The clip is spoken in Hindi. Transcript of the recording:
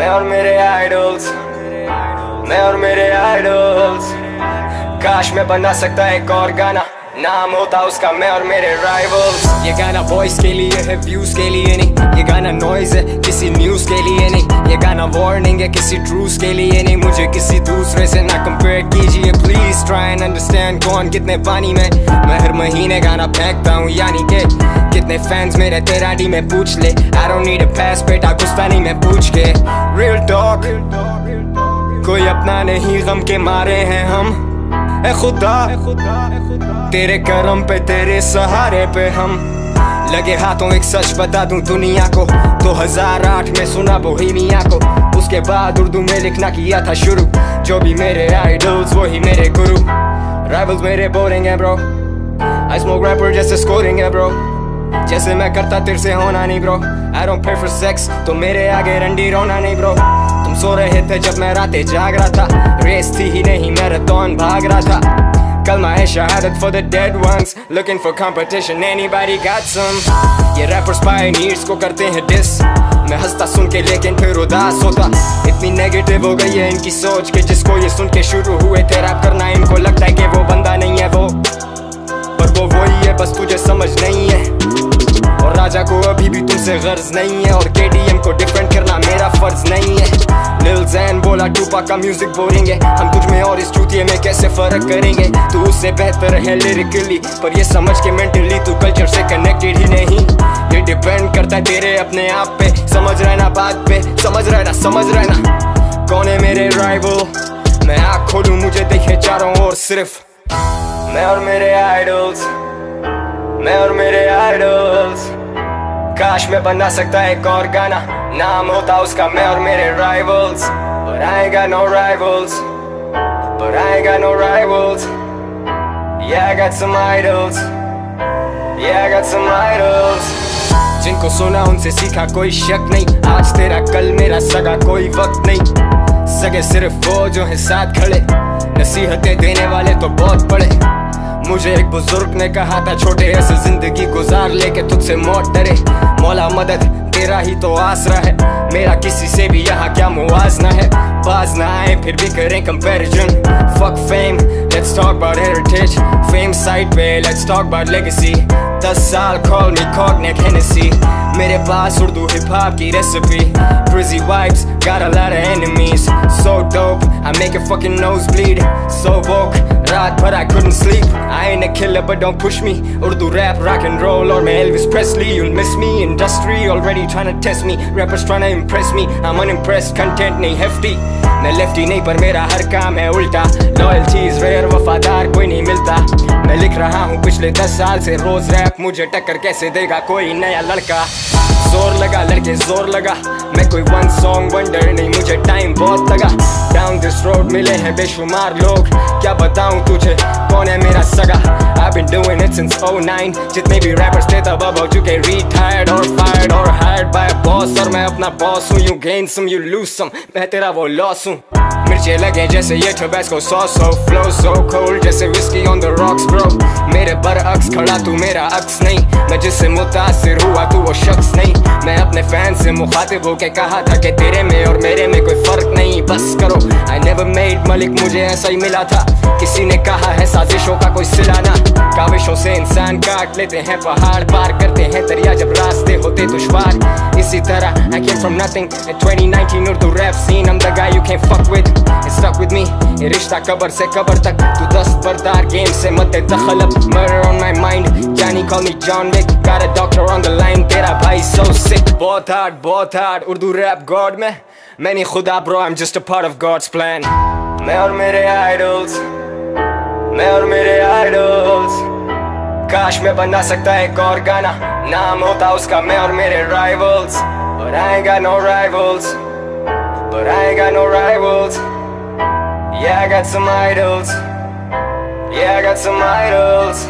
और मेरे आइडल्स, मैं और मेरे आइडल्स। काश मैं बना सकता एक और गाना, नाम होता उसका मैं और मेरे राइवल्स। ये गाना वॉइस के लिए है, व्यूज के लिए नहीं। ये गाना नॉइज है, किसी न्यूज के लिए नहीं। ये गाना वार्निंग है, किसी ट्रूस के लिए नहीं। मुझे किसी दूसरे से ना कंपेयर कीजिए प्लीज। ट्राई एंड अंडरस्टैंड कौन कितने पानी में। मैं हर महीने गाना फेंकता हूँ, यानी के कितने फैंस मेरे तेरा डी में पूछ ले। आई डोंट नीड अ पास, बेटा गुस्सा नहीं मैं पूछ के। रियल टॉक, कोई अपना नहीं, गम के मारे हैं हम। ए खुदा तेरे करम पे, तेरे सहारे पे हम लगे हाथों। एक सच बता दूं दुनिया को, 2008 में सुना बोहेमिया को। उसके बाद उर्दू में लिखना किया था शुरू। जो भी मेरे आइडल्स वही मेरे गुरु। राइवल्स मेरे बोरिंग है ब्रो, आई स्मोक रैपर जैसे स्कोरिंग है ब्रो। जैसे मैं करता तेरे से होना नहीं bro. I don't pay for sex, तो मेरे आगे रंडी रोना नहीं ब्रो। तुम सो रहे थे जब मैं रातें जाग रहा था। रेस थी ही नहीं, मैराथन भाग रहा था। कलमा है शहादत for the dead ones, looking for competition, anybody got some। ये rappers pioneers को करते हैं diss। मैं हंसता सुन के लेकिन फिर उदास होता। इतनी नेगेटिव हो गई है इनकी सोच कि जिसको ये सुन के शुरू हुए थे रैप करना, इनको लगता है कि वो बंदा नहीं है वो, पर वो वही है, बस तुझे समझ नहीं है। और राजा को अभी भी तुमसे गर्ज नहीं है, और KDM को डिफेंड करना मेरा फर्ज नहीं है। लिल ज़ैन बोला टूपाक का म्यूजिक बोरिंग है। हम तुझ में और इस चूतिए में कैसे फर्क करेंगे। तू उससे बेहतर है लिरिकली, पर ये समझ के मेंटली तू कल्चर से कनेक्टेड ही नहीं। ये डिपेंड करता है तेरे अपने आप पे। समझ रहना बात पे, समझ रहना कौन है मेरे राइवल। मैं आँख खोलूं मुझे देखे चारों ओर सिर्फ मैं और मेरे आइडल्स, मैं और मेरे आइडल्स। काश मैं बना सकता एक और गाना, नाम होता उसका मैं और मेरे rivals. But I ain't got no rivals, but I ain't got no rivals. Yeah, I got some idols, yeah, I got some idols. जिनको सुना उनसे सीखा, कोई शक नहीं। आज तेरा कल मेरा सगा कोई वक्त नहीं। सगे सिर्फ वो जो है साथ खड़े, नसीहतें देने वाले तो बहुत बड़े। मुझे एक बुजुर्ग ने कहा था, छोटे ऐसे जिंदगी गुजार लेके तुझसे मौत डरे। मौला मदद तेरा ही तो आसरा है, मेरा किसी से भी यहाँ क्या मुआजना है। बाज ना आए फिर भी करें comparison. Fuck fame, let's talk about heritage. Fame side पे, लेट्स टॉक अबाउट लेगेसी। 10 साल कॉल मी कॉग्नेट हेनेसी। मेरे पास उर्दू हिप हॉप की recipe. Brizzy vibes, got a lot of enemies. So dope, I make your fucking nose bleed. So woke, रात भर I couldn't sleep. I ain't a killer but don't push me. Urdu rap, rock and roll और मैं Elvis Presley. You'll miss me, industry already trying to test me. Rappers trying to impress me, I'm unimpressed. Content नहीं hefty, मैं लेफ्टी नहीं पर मेरा हर काम है उल्टा। Loyalty is rare, वफादार कोई नहीं मिलता। मैं लिख रहा हूँ पिछले 10 साल से रोज रैप, मुझे टक्कर कैसे देगा कोई नया लड़का। जोर लगा लड़के जोर लगा, मैं कोई वन सॉन्ग वंडर नहीं, मुझे टाइम बहुत लगा। डाउन दिस रोड मिले हैं बेशुमार लोग, क्या बताऊं तुझे कौन है मेरा सगा। I've been doing it since 09, जितने भी रैपर्स थे तब अब हो चुके retired और fired और hired by a boss। और मैं अपना बॉस हूँ, you gain some you lose some, मैं तेरा वो लॉस हूँ। मिर्चे लगे जैसे ये टबैस्को सॉस हो, flow so cold जैसे whiskey on the rocks bro। मेरे बरअक्स खड़ा तू मेरा अक्स नहीं, मैं जिससे मुतासिर हुआ तू वो शख्स नहीं। मैं अपने फैन से मुखातिब होके कहा था कि तेरे में और मेरे में कोई फर्क नहीं, बस करो। I never made मलिक, मुझे ऐसा ही मिला था। किसी ने कहा है साजिशों का कोई सिलाना, काविशों से इंसान काट लेते हैं पहाड़, पार करते हैं दरिया जब रास्ते होते दुश्वार। इसी तरह I came from nothing in 2019 Urdu rap scene, I'm the guy you can't fuck with, it's stuck with me। ये रिश्ता कबर से कबर तक, तू दस्तबरदार गेम से मत दखल अब। Murder on my mind, Johnny call me John Wick, got a doctor on the line, तेरा भाई so sick। बहुत hard उर्दू रैप गॉड में, मैं नहीं खुदा bro, I'm just a part of God's plan। मैं और मेरे आइडल्स, मैं और मेरे आइडल्स। काश मैं बना सकता एक और गाना, नाम होता उसका मैं और मेरे rivals. But I ain't got no rivals, but I ain't got no rivals. Yeah, I got some idols, yeah, I got some idols.